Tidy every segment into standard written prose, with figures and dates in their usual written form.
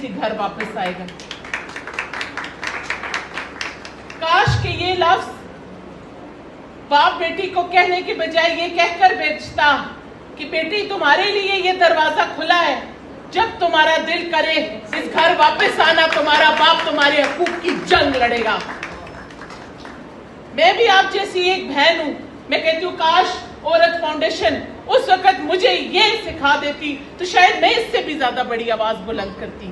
से घर वापस आएगा। काश कि ये लफ्ज बाप बेटी को कहने के बजाय ये कहकर बेचता कि बेटी तुम्हारे लिए ये दरवाजा खुला है, जब तुम्हारा दिल करे इस घर वापस आना, तुम्हारा बाप तुम्हारे हकूक की जंग लड़ेगा। मैं भी आप जैसी एक बहन हूं। मैं कहती हूँ काश औरत फाउंडेशन उस वक्त मुझे ये सिखा देती तो शायद मैं इससे भी ज्यादा बड़ी आवाज बुलंद करती।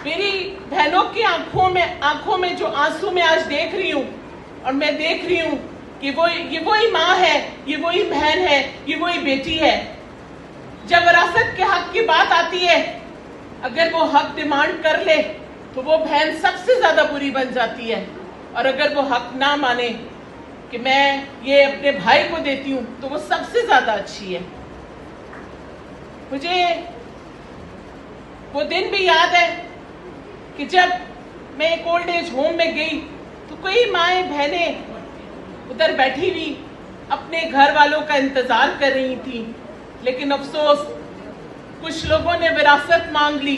मेरी बहनों की आंखों में जो आंसू मैं आज देख रही हूँ, और मैं देख रही हूँ कि ये वही माँ है, ये वही बहन है, ये वही बेटी है। जब विरासत के हक की बात आती है, अगर वो हक डिमांड कर ले तो वो बहन सबसे ज्यादा बुरी बन जाती है, और अगर वो हक ना माने कि मैं ये अपने भाई को देती हूँ तो वो सबसे ज्यादा अच्छी है। मुझे वो दिन भी याद है कि जब मैं एक ओल्ड एज होम में गई तो कई माएँ बहनें उधर बैठी हुई अपने घर वालों का इंतजार कर रही थी, लेकिन अफसोस कुछ लोगों ने विरासत मांग ली,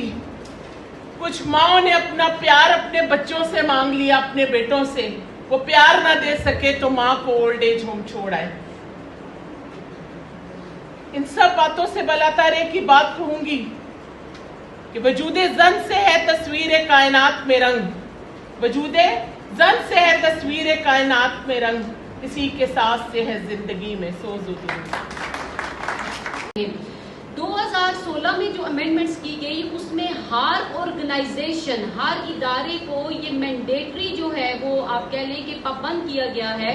कुछ माओं ने अपना प्यार अपने बच्चों से मांग लिया, अपने बेटों से। वो प्यार ना दे सके तो माँ को ओल्ड एज होम छोड़ आए। इन सब बातों से बलातारे की बात कहूंगी कि वजूदे जन से है तस्वीर कायनात में रंग, वजूदे जन से है तस्वीर कायनात में रंग, इसी के साथ से है जिंदगी में सोज़ व दुर्ग। 2016 में जो अमेंडमेंट्स की गई उसमें हर ऑर्गेनाइजेशन, हर इदारे को ये मैंडेटरी जो है वो आप कह लें कि पाबंद किया गया है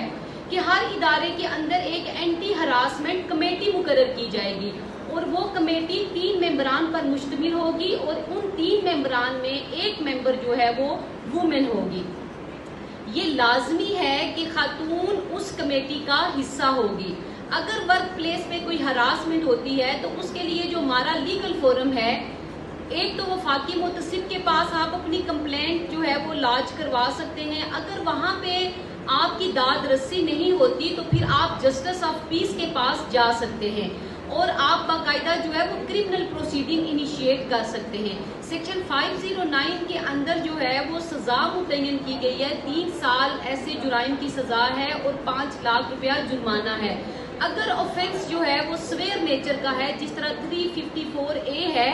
कि हर इदारे के अंदर एक एंटी हरासमेंट कमेटी मुकर्रर की जाएगी, और वो कमेटी 3 मेंबरान पर मुश्तमिल होगी, और उन 3 मेंबरान में एक मेंबर जो है वो वुमेन होगी। ये लाजमी है कि खातून उस कमेटी का हिस्सा होगी। अगर वर्क प्लेस में कोई हरासमेंट होती है तो उसके लिए जो हमारा लीगल फोरम है, एक तो वो फाकी मुतसिब के पास आप अपनी कंप्लेंट जो है वो लॉन्च करवा सकते हैं। अगर वहाँ पे आपकी दाद रस्सी नहीं होती तो फिर आप जस्टिस ऑफ पीस के पास जा सकते हैं, और आप बाकायदा जो है वो क्रिमिनल प्रोसीडिंग इनिशिएट कर सकते हैं। सेक्शन 509 के अंदर जो है वो सज़ा मुतय्यन की गई है, 3 साल ऐसे जुराइम की सज़ा है और 5 लाख रुपया जुर्माना है। अगर ऑफेंस जो है वो स्वेयर नेचर का है, जिस तरह 354A है,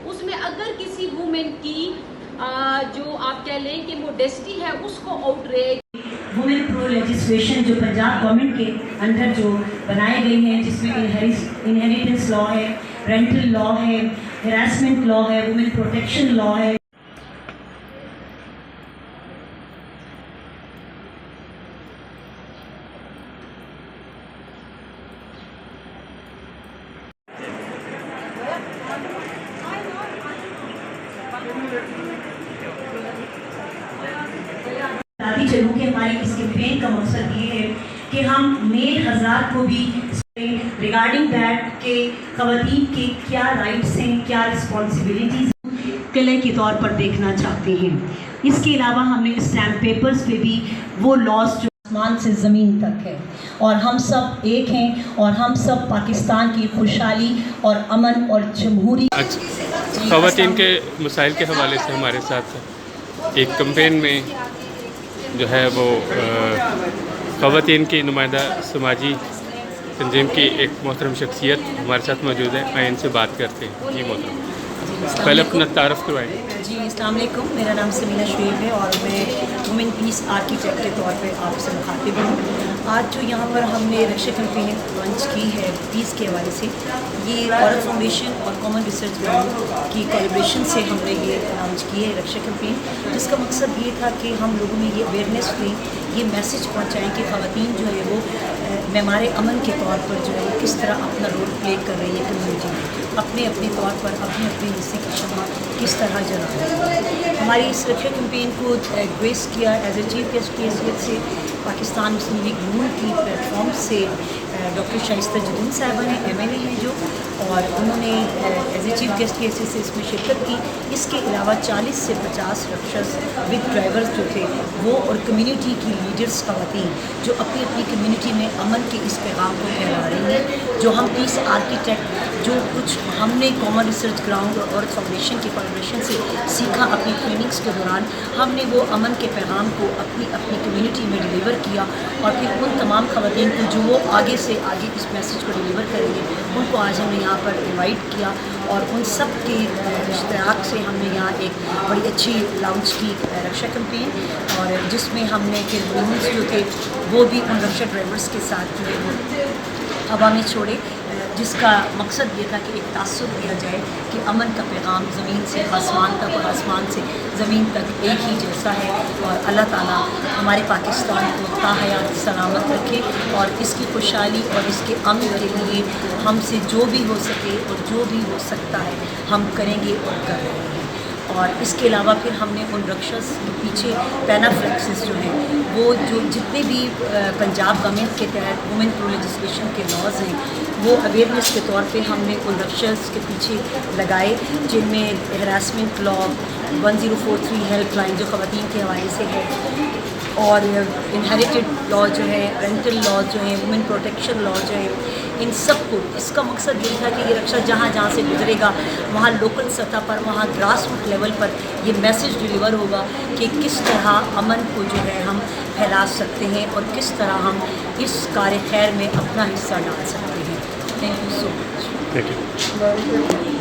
उसमें अगर किसी वुमेन की जो आप कह लें कि मोडेस्टी है उसको आउटरेज, वुमेन प्रो लेजिस्लेशन जो पंजाब गवर्नमेंट के अंडर जो बनाए गए हैं, जिसमें इनहेरिटेंस लॉ है, रेंटल लॉ है, हैरेसमेंट लॉ है, वुमेन प्रोटेक्शन लॉ है। बताती चलूँ कि हमारी इस कैंपेन का मकसद ये है कि हम मेल हज़ार को भी रिगार्डिंग दैट के ख़वातीन के क्या राइट्स हैं, क्या रिस्पॉन्सिबिलिटीज़ किले के तौर पर देखना चाहते हैं। इसके अलावा हमने स्टैम्प पेपर्स पे भी वो लॉस जो आसमान से ज़मीन तक है, और हम सब एक हैं, और हम सब पाकिस्तान की खुशहाली और अमन और जमहूरी। ख़वातीन के मसाइल के हवाले से हमारे साथ एक कैंपेन में जो है वो ख़वातीन की नुमाइंदा समाजी तंजीम की एक मोहतरम शख्सियत हमारे साथ मौजूद है। मैं इनसे बात करते हैं। जी मोहतरम, पहले अपना तारफ़ करवाएंगे। जी अस्सलाम वालेकुम, मेरा नाम समीना शुएब है और मैं वुमेन पीस आर्किटेक्ट के तौर पे आपसे मुखातिब हूँ। आज जो यहाँ पर हमने रक्षा कैंपेन लॉन्च की है पीस के हवाले से, ये औरत फाउंडेशन और कॉमन रिसर्च ग्राउंड की कोलैबोरेशन से हमने ये लॉन्च की है रक्षा कैंपेन, जिसका मकसद ये था कि हम लोगों में ये अवेयरनेस हुई, ये मैसेज पहुँचाएँ कि ख़वातीन जो है वो मेमारे अमन के तौर पर जो है वो किस तरह अपना रोल प्ले कर रही है कम्यूनिटी में, अपने अपने तौर पर अपने अपने हिस्से की शमा किस तरह जला रही है। हमारी इस रक्षा कैंपेन को ग्रेस किया एज ए चीफ गेस्ट की हैसियत से पाकिस्तान मुस्लिम लीग नून की प्लेटफॉर्म से डॉक्टर शाइस्ता जदीन साहिबा ने, MLA हैं जो, और उन्होंने एज ए चीफ गेस्ट के से इसमें शिरकत की। इसके अलावा 40 से 50 रक्षस विद ड्राइवर्स जो थे वो और कम्युनिटी की लीडर्स ख़वातीन जो अपनी अपनी कम्युनिटी में अमन के इस पैगाम को फैला रही हैं। जो हम पीस आर्किटेक्ट जो कुछ हमने कॉमन रिसर्च ग्राउंड और फाउंडेशन की कोलैबोरेशन से सीखा अपनी ट्रेनिंग्स के दौरान, हमने वो अमन के पैगाम को अपनी अपनी कम्युनिटी में डिलीवर किया और फिर उन तमाम ख़वातीन को जो वो आगे से आगे इस मैसेज को डिलीवर करेंगे उनको आज हमने यहाँ पर इनवाइट किया और उन सब के इश्तराक से हमने यहाँ एक बड़ी अच्छी लॉन्च की रक्षा कैंपेन, और जिसमें हमने फिर वुमेन्स जो थे वो भी उन रक्षा ड्राइवर्स के साथ जो है वो हवा में छोड़े, जिसका मकसद ये था कि एक तासुर दिया जाए कि अमन का पैगाम ज़मीन से आसमान तक और आसमान से ज़मीन तक एक ही जैसा है। और अल्लाह ताला हमारे पाकिस्तान को ताहयात सलामत रखे और इसकी खुशहाली और इसके अमन के लिए हमसे जो भी हो सके और जो भी हो सकता है हम करेंगे और कर रहे हैं। और इसके अलावा फिर हमने उन रक्षस के पीछे पैनाफ्लेक्सेस जो हैं वो जो जितने भी पंजाब गवर्नमेंट के तहत वुमेन प्रो लेजिस्लेशन के लॉज हैं वो अवेयरनेस के तौर पे हमने उन रक्षस के पीछे लगाए, जिनमें हरासमेंट लॉ 1043 हेल्पलाइन जो ख़वातीन के हवाले से है, और इनहेरिटेड लॉ जो है, रेंटल लॉ जो है, वुमेन प्रोटेक्शन लॉ जो है, इन सब को इसका मकसद ये था कि ये रक्षा जहाँ जहाँ से गुजरेगा वहाँ लोकल सतह पर, वहाँ ग्रास रूट लेवल पर ये मैसेज डिलीवर होगा कि किस तरह अमन को जो है हम फैला सकते हैं और किस तरह हम इस कार्य खैर में अपना हिस्सा डाल सकते हैं। Thank you so much. Thank you.